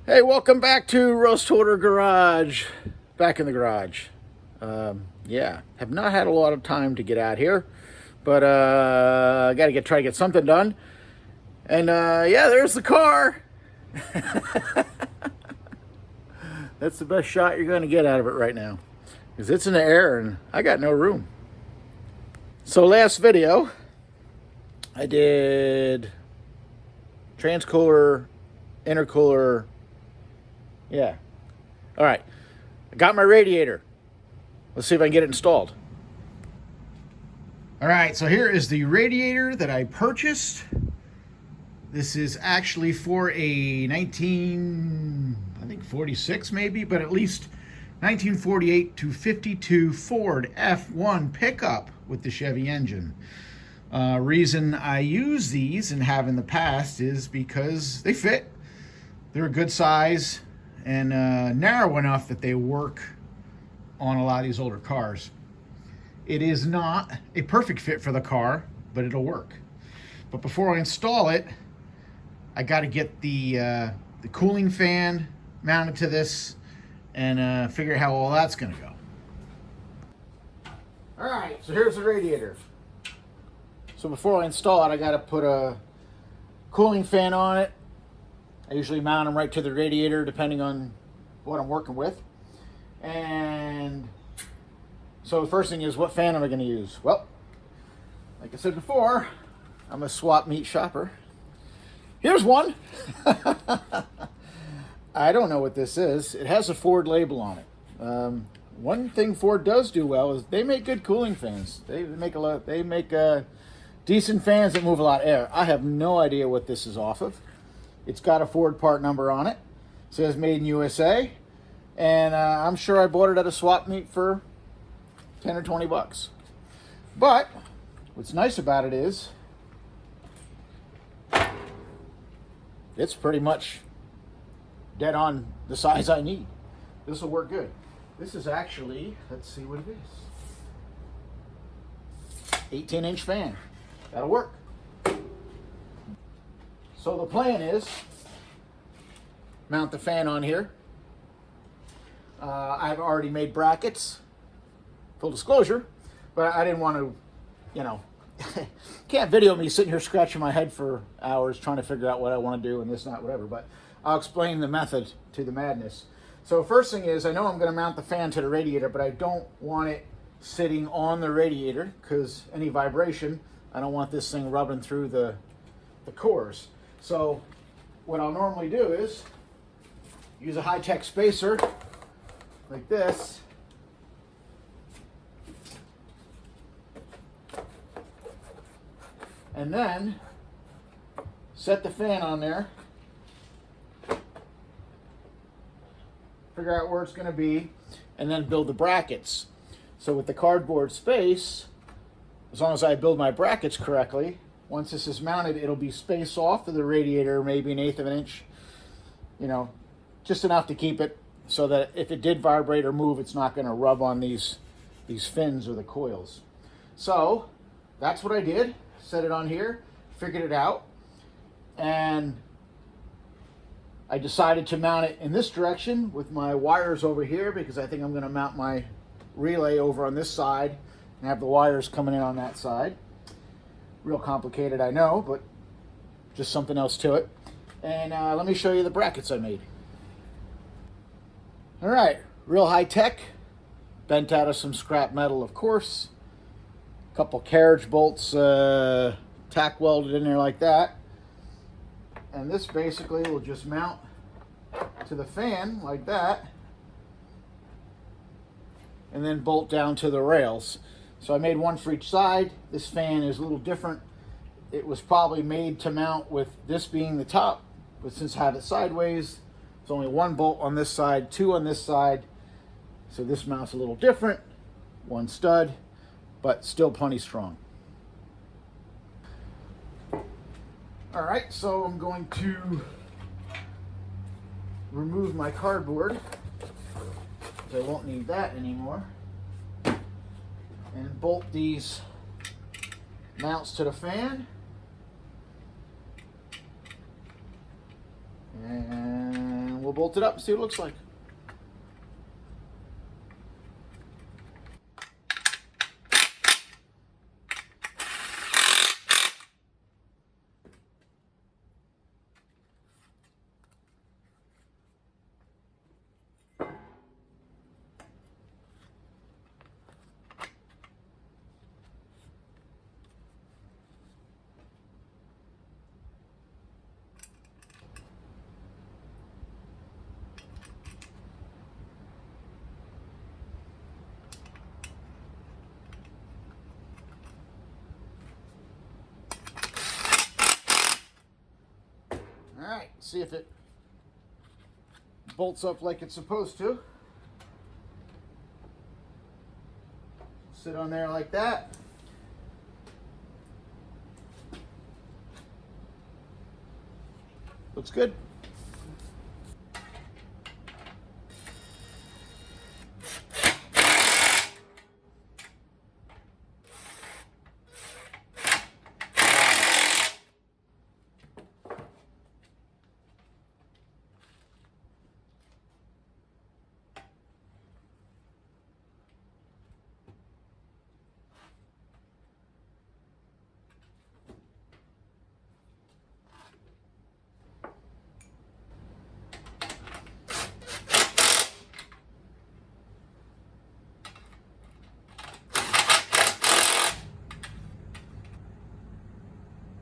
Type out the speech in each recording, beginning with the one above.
Hey, welcome back to Roast Order Garage. Back in the garage. Yeah, have not had a lot of time to get out here, but I got to try to get something done. And yeah, there's the car. That's the best shot you're going to get out of it right now, because it's in the air and I got no room. So last video, I did transcooler, intercooler. Yeah. All right. I got my radiator. Let's see if I can get it installed. All right. So here is the radiator that I purchased. This is actually for a 1946 maybe, but at least 1948 to 52 Ford F1 pickup with the Chevy engine. Reason I use these and have in the past is because they fit. They're a good size and narrow enough that they work on a lot of these older cars. It is not a perfect fit for the car, but it'll work. But before I install it, I got to get the cooling fan mounted to this and figure out how all that's going to go. All right, so here's the radiator. So before I install it, I got to put a cooling fan on it. I usually mount them right to the radiator depending on what I'm working with. And so the first thing is, what fan am I going to use? Well, like I said before, I'm a swap meet shopper. Here's one. I don't know what this is. It has a Ford label on it. One thing Ford does do well is they make good cooling fans. They make decent fans that move a lot of air. I have no idea what this is off of. It's got a Ford part number on it. It says made in USA. And I'm sure I bought it at a swap meet for 10 or 20 bucks. But what's nice about it is it's pretty much dead on the size I need. This will work good. This is actually, let's see what it is. 18-inch fan. That'll work. So the plan is mount the fan on here. I've already made brackets, full disclosure, but I didn't want to, can't video me sitting here scratching my head for hours trying to figure out what I want to do and this, not whatever, but I'll explain the method to the madness. So first thing is, I know I'm going to mount the fan to the radiator, but I don't want it sitting on the radiator because any vibration, I don't want this thing rubbing through the cores. So what I'll normally do is use a high-tech spacer like this. And then set the fan on there. Figure out where it's going to be and then build the brackets. So with the cardboard space, as long as I build my brackets correctly, once this is mounted, it'll be spaced off of the radiator, maybe 1/8 of an inch, just enough to keep it so that if it did vibrate or move, it's not going to rub on these fins or the coils. So that's what I did. Set it on here, figured it out, and I decided to mount it in this direction with my wires over here because I think I'm going to mount my relay over on this side and have the wires coming in on that side. Real complicated, I know, but just something else to it. And let me show you the brackets I made. All right, real high tech, bent out of some scrap metal, of course. A couple carriage bolts tack welded in there like that. And this basically will just mount to the fan like that and then bolt down to the rails. So I made one for each side. This fan is a little different. It was probably made to mount with this being the top, but since I have it sideways, it's only one bolt on this side, two on this side. So this mounts a little different, one stud, but still plenty strong. All right, so I'm going to remove my cardboard because I won't need that anymore, and bolt these mounts to the fan. And we'll bolt it up and see what it looks like. All right, see if it bolts up like it's supposed to. Sit on there like that. Looks good.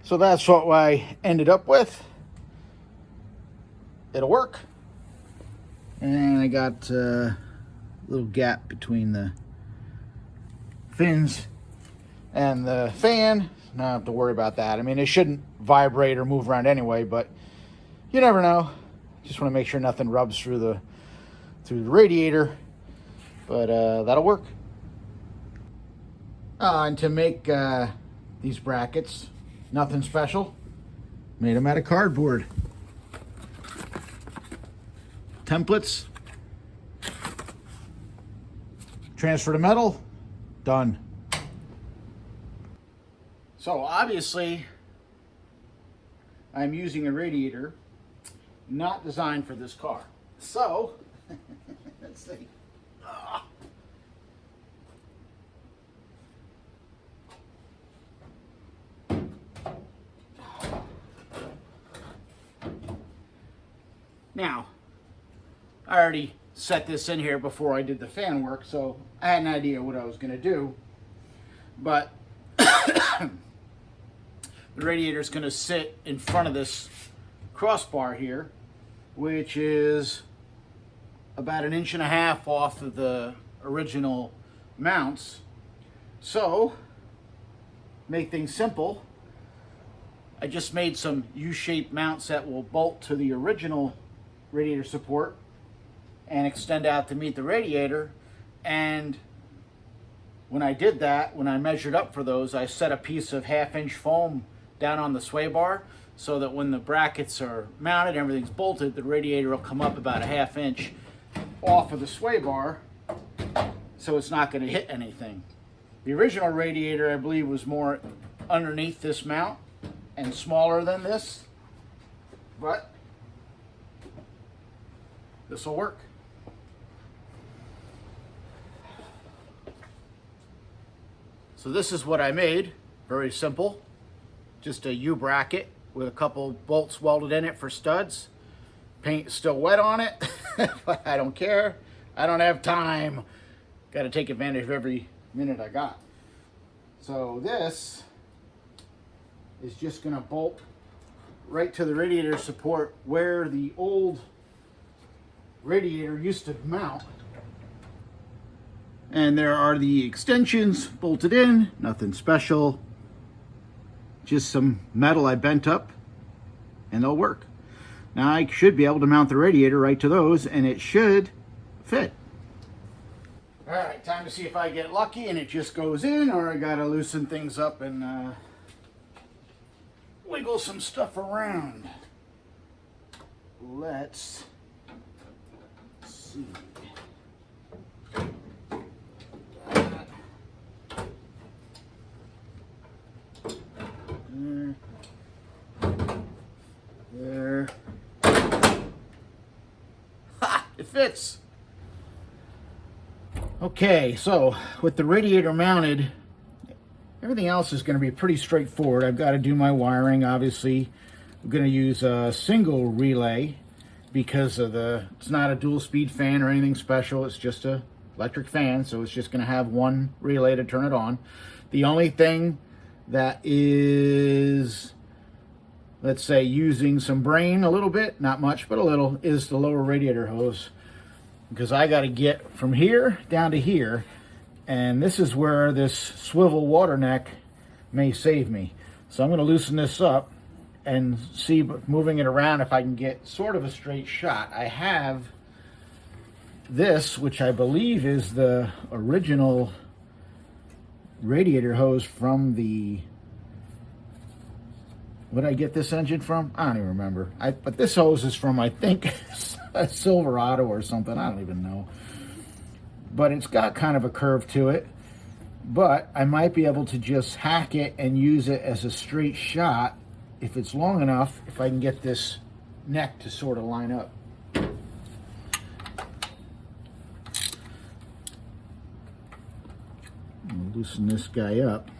So that's what I ended up with. It'll work. And I got a little gap between the fins and the fan. Not have to worry about that. I mean, it shouldn't vibrate or move around anyway, but you never know. Just want to make sure nothing rubs through the radiator. But that'll work. And to make these brackets, nothing special. Made them out of cardboard. Templates. Transfer to metal. Done. So obviously, I'm using a radiator not designed for this car. So, let's see. Now, I already set this in here before I did the fan work, so I had an idea what I was going to do. But the radiator is going to sit in front of this crossbar here, which is about 1.5 inches off of the original mounts. So, make things simple, I just made some U-shaped mounts that will bolt to the original radiator support and extend out to meet the radiator. And when I did that, when I measured up for those, I set a piece of 1/2 inch foam down on the sway bar so that when the brackets are mounted, everything's bolted, the radiator will come up about 1/2 inch off of the sway bar, so it's not going to hit anything. The original radiator, I believe, was more underneath this mount and smaller than this, but this will work. So this is what I made. Very simple. Just a U bracket with a couple bolts welded in it for studs. Paint is still wet on it, but I don't care. I don't have time. Got to take advantage of every minute I got. So this is just going to bolt right to the radiator support where the old radiator used to mount. And there are the extensions bolted in, nothing special. Just some metal I bent up and they'll work. Now I should be able to mount the radiator right to those and it should fit. All right, time to see if I get lucky and it just goes in, or I gotta loosen things up and wiggle some stuff around. Let's see. There. 1, it fits. Okay, so with the radiator mounted, everything else is going to be pretty straightforward. I've got to do my wiring, obviously. I'm going to use a single relay because of it's not a dual speed fan or anything special. It's just a electric fan, so it's just going to have one relay to turn it on. The only thing that is, let's say, using some brain a little bit, not much, but a little, is the lower radiator hose. Because I got to get from here down to here, and this is where this swivel water neck may save me. So I'm going to loosen this up and see, moving it around, if I can get sort of a straight shot. I have this, which I believe is the original radiator hose from the, what did I get this engine from? I don't even remember. But this hose is from, I think, a Silverado or something. I don't even know. But it's got kind of a curve to it. But I might be able to just hack it and use it as a straight shot if it's long enough, if I can get this neck to sort of line up. I'll loosen this guy up.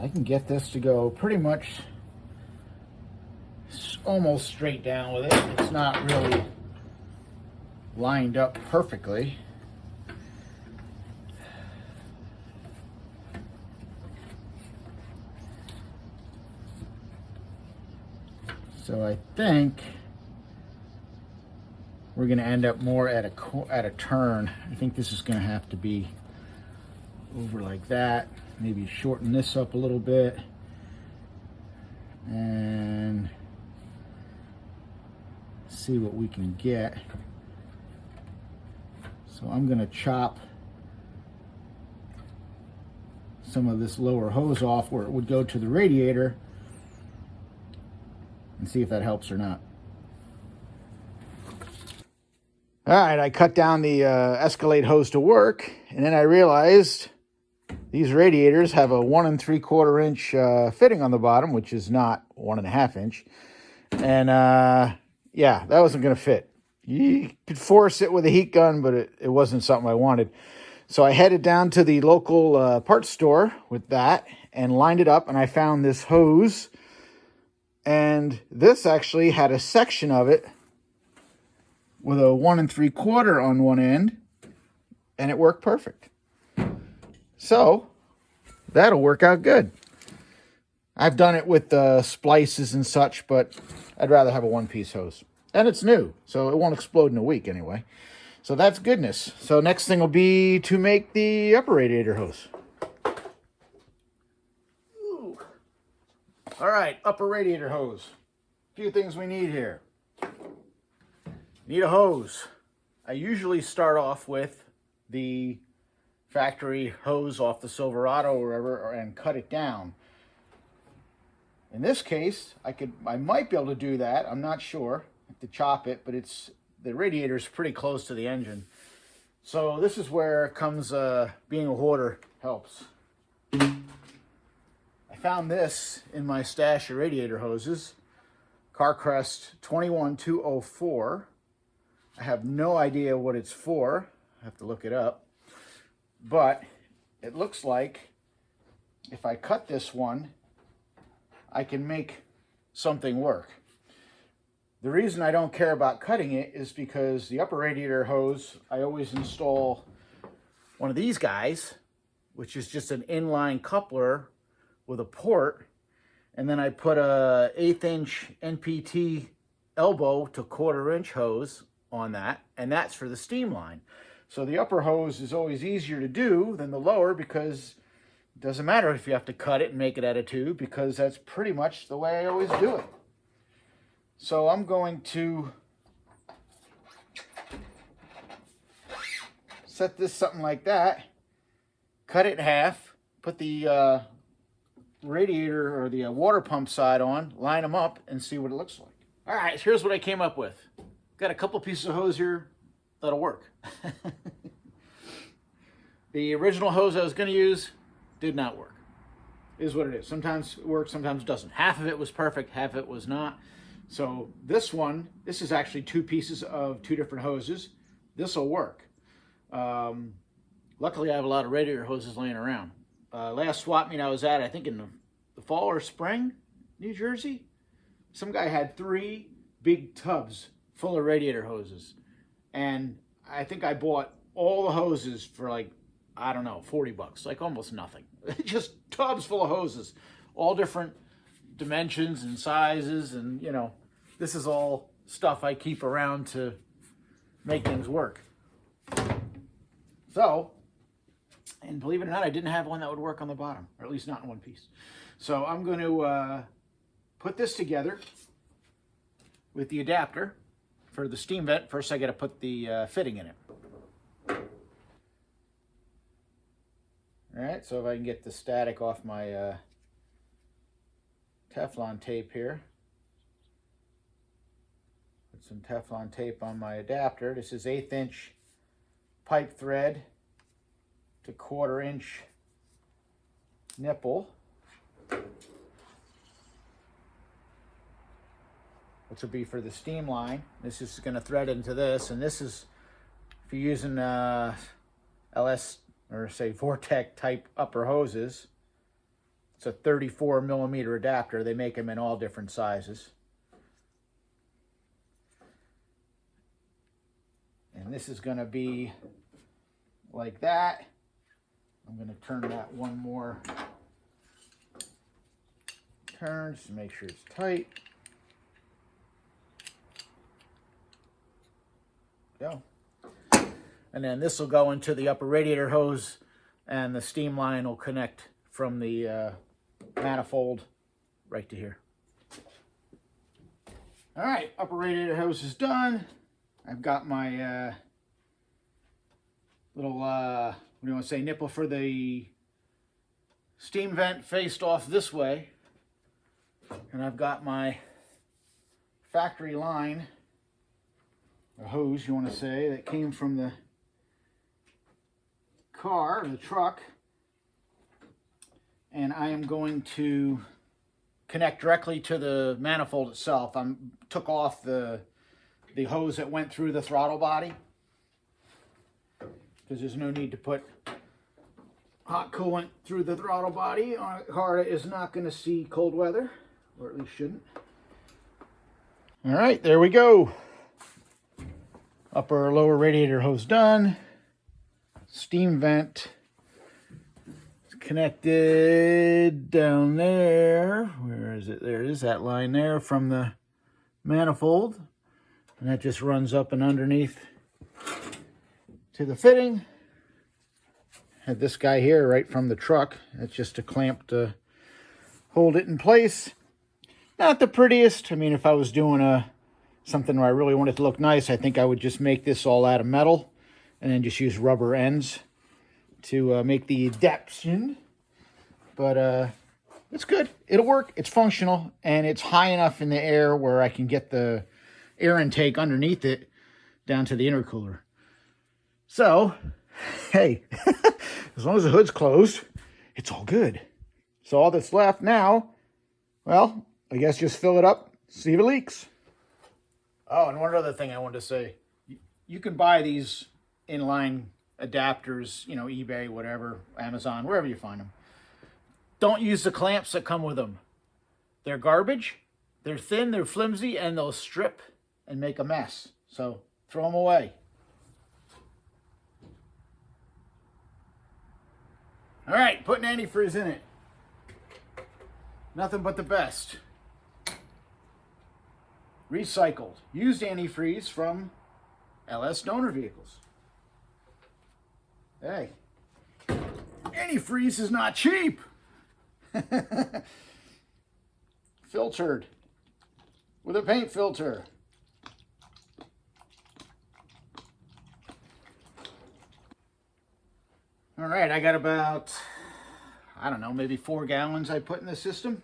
I can get this to go pretty much almost straight down with it. It's not really lined up perfectly. So I think we're going to end up more at a turn. I think this is going to have to be over like that. Maybe shorten this up a little bit and see what we can get. So I'm going to chop some of this lower hose off where it would go to the radiator and see if that helps or not. All right, I cut down the Escalade hose to work, and then I realized these radiators have a 1 3/4 inch fitting on the bottom, which is not 1.5 inch. And yeah, that wasn't going to fit. You could force it with a heat gun, but it wasn't something I wanted. So I headed down to the local parts store with that and lined it up, and I found this hose. And this actually had a section of it with a 1 3/4 on one end, and it worked perfect. So that'll work out good. I've done it with splices and such, but I'd rather have a one-piece hose. And it's new, so it won't explode in a week anyway. So that's goodness. So next thing will be to make the upper radiator hose. Ooh. All right, upper radiator hose. A few things we need here. Need a hose. I usually start off with the factory hose off the Silverado or wherever and cut it down. In this case, I might be able to do that. I'm not sure. I have to chop it, but the radiator is pretty close to the engine. So this is where comes being a hoarder helps. I found this in my stash of radiator hoses. Carcrest 21204. I have no idea what it's for. I have to look it up. But it looks like if I cut this one, I can make something work. The reason I don't care about cutting it is because the upper radiator hose, I always install one of these guys, which is just an inline coupler with a port, and then I put a 1/8 inch NPT elbow to 1/4 inch hose on that, and that's for the steam line. So the upper hose is always easier to do than the lower because it doesn't matter if you have to cut it and make it out of tube, because that's pretty much the way I always do it. So I'm going to set this something like that, cut it in half, put the radiator or the water pump side on, line them up, and see what it looks like. All right, here's what I came up with. Got a couple pieces of hose here that'll work. The original hose I was going to use did not work. It is what it is. Sometimes it works, sometimes it doesn't. Half of it was perfect, half of it was not. So this is actually 2 pieces of 2 different hoses. This will work. Luckily, I have a lot of Radiator hoses laying around. Last swap meet I was at, I think in the fall or spring, New Jersey, some guy had 3 big tubs full of Radiator hoses. And I think I bought all the hoses for like, I don't know, 40 bucks, like almost nothing. Just tubs full of hoses, all different dimensions and sizes. And, you know, this is all stuff I keep around to make things work. So, and believe it or not, I didn't have one that would work on the bottom, or at least not in one piece. So I'm going to put this together with the adapter for the steam vent. First I got to put the fitting in it. All right, so if I can get the static off my Teflon tape here. Put some Teflon tape on my adapter. This is 1/8 inch pipe thread to 1/4 inch nipple, which will be for the steam line. This is going to thread into this, and this is, if you're using LS or say Vortec type upper hoses, it's a 34 millimeter adapter. They make them in all different sizes. And this is going to be like that. I'm going to turn that one more turn just to make sure it's tight. Go. And then this will go into the upper radiator hose, and the steam line will connect from the manifold right to here. All right, upper radiator hose is done. I've got my little, what do you want to say, nipple for the steam vent faced off this way. And I've got my factory line, a hose you want to say, that came from the car, the truck. And I am going to connect directly to the manifold itself. I took off the hose that went through the throttle body, because there's no need to put hot coolant through the throttle body on a car that is not going to see cold weather, or at least shouldn't. All right, there we go. Upper lower radiator hose done. Steam vent connected down there. Where is it? There it is, that line there from the manifold. And that just runs up and underneath to the fitting. Had this guy here right from the truck. That's just a clamp to hold it in place. Not the prettiest. I mean, if I was doing something where I really wanted to look nice, I think I would just make this all out of metal and then just use rubber ends to make the adaptation. But it's good. It'll work. It's functional, and it's high enough in the air where I can get the air intake underneath it down to the intercooler. So, hey, as long as the hood's closed, it's all good. So all that's left now, well, I guess just fill it up, see if it leaks. Oh, and one other thing I wanted to say. You can buy these inline adapters, you know, eBay, whatever, Amazon, wherever you find them. Don't use the clamps that come with them. They're garbage, they're thin, they're flimsy, and they'll strip and make a mess. So throw them away. All right, putting antifreeze in it. Nothing but the best. Recycled, used antifreeze from LS donor vehicles. Hey, antifreeze is not cheap. Filtered with a paint filter. All right, I got about, I don't know, maybe 4 gallons I put in the system.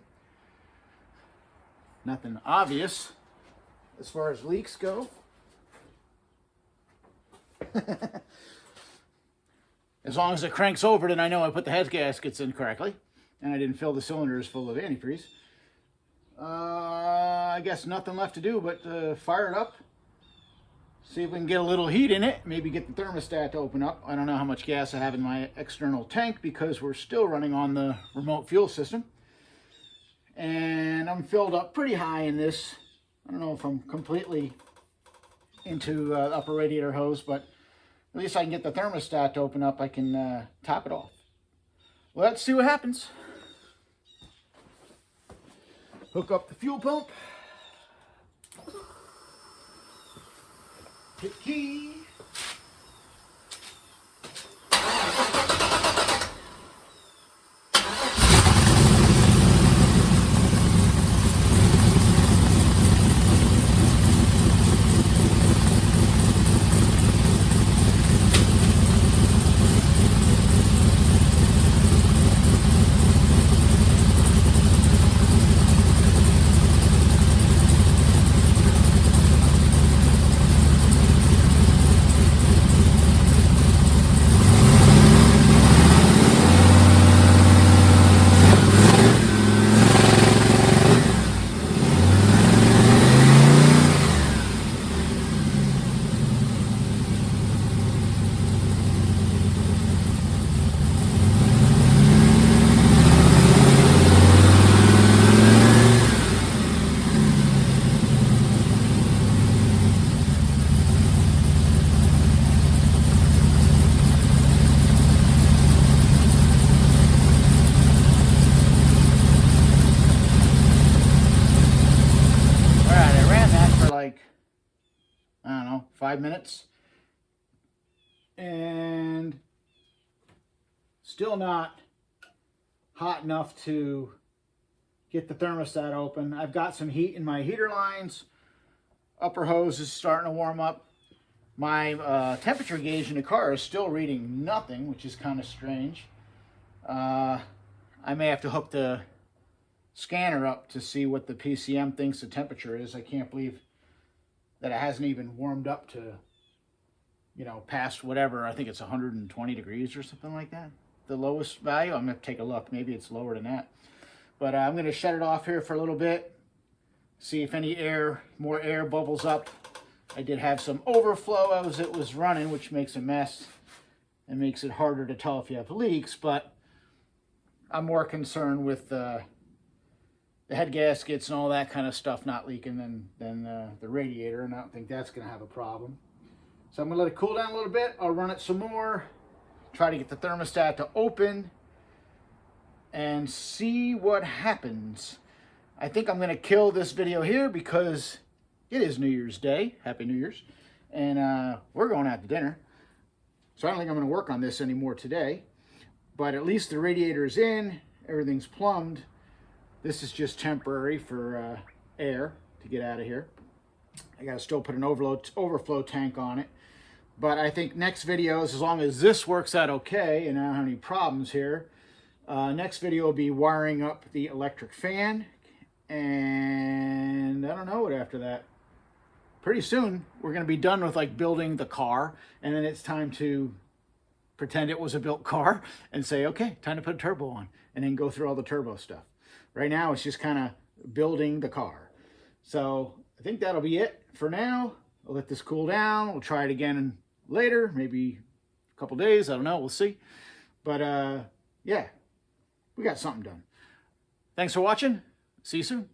Nothing obvious as far as leaks go. As long as it cranks over, then I know I put the head gaskets in correctly, and I didn't fill the cylinders full of antifreeze. I guess nothing left to do but fire it up, see if we can get a little heat in it, maybe get the thermostat to open up. I don't know how much gas I have in my external tank because we're still running on the remote fuel system. And I'm filled up pretty high in this. I don't know if I'm completely into the upper radiator hose, but at least I can get the thermostat to open up. I can top it off. Well, let's see what happens. Hook up the fuel pump. Hit key. Like, I don't know, 5 minutes, and still not hot enough to get the thermostat open. I've got some heat in my heater lines. Upper hose is starting to warm up. My temperature gauge in the car is still reading nothing, which is kind of strange. I may have to hook the scanner up to see what the PCM thinks the temperature is. I can't believe that it hasn't even warmed up to, you know, past whatever. I think it's 120 degrees or something like that. The lowest value. I'm going to take a look. Maybe it's lower than that. But I'm going to shut it off here for a little bit. See if any more air bubbles up. I did have some overflow as it was running, which makes a mess and makes it harder to tell if you have leaks. But I'm more concerned with the head gaskets and all that kind of stuff not leaking than the radiator, and I don't think that's going to have a problem. So I'm going to let it cool down a little bit. I'll run it some more, try to get the thermostat to open, and see what happens. I think I'm going to kill this video here because it is New Year's Day. Happy New Year's. And we're going out to dinner. So I don't think I'm going to work on this anymore today. But at least the radiator is in. Everything's plumbed. This is just temporary for air to get out of here. I got to still put an overflow tank on it. But I think next videos, as long as this works out okay and I don't have any problems here, next video will be wiring up the electric fan. And I don't know what after that. Pretty soon, we're going to be done with like building the car. And then it's time to pretend it was a built car and say, okay, time to put a turbo on. And then go through all the turbo stuff. Right now, it's just kind of building the car. So I think that'll be it for now. I'll let this cool down. We'll try it again later, maybe a couple days. I don't know. We'll see. But yeah, we got something done. Thanks for watching. See you soon.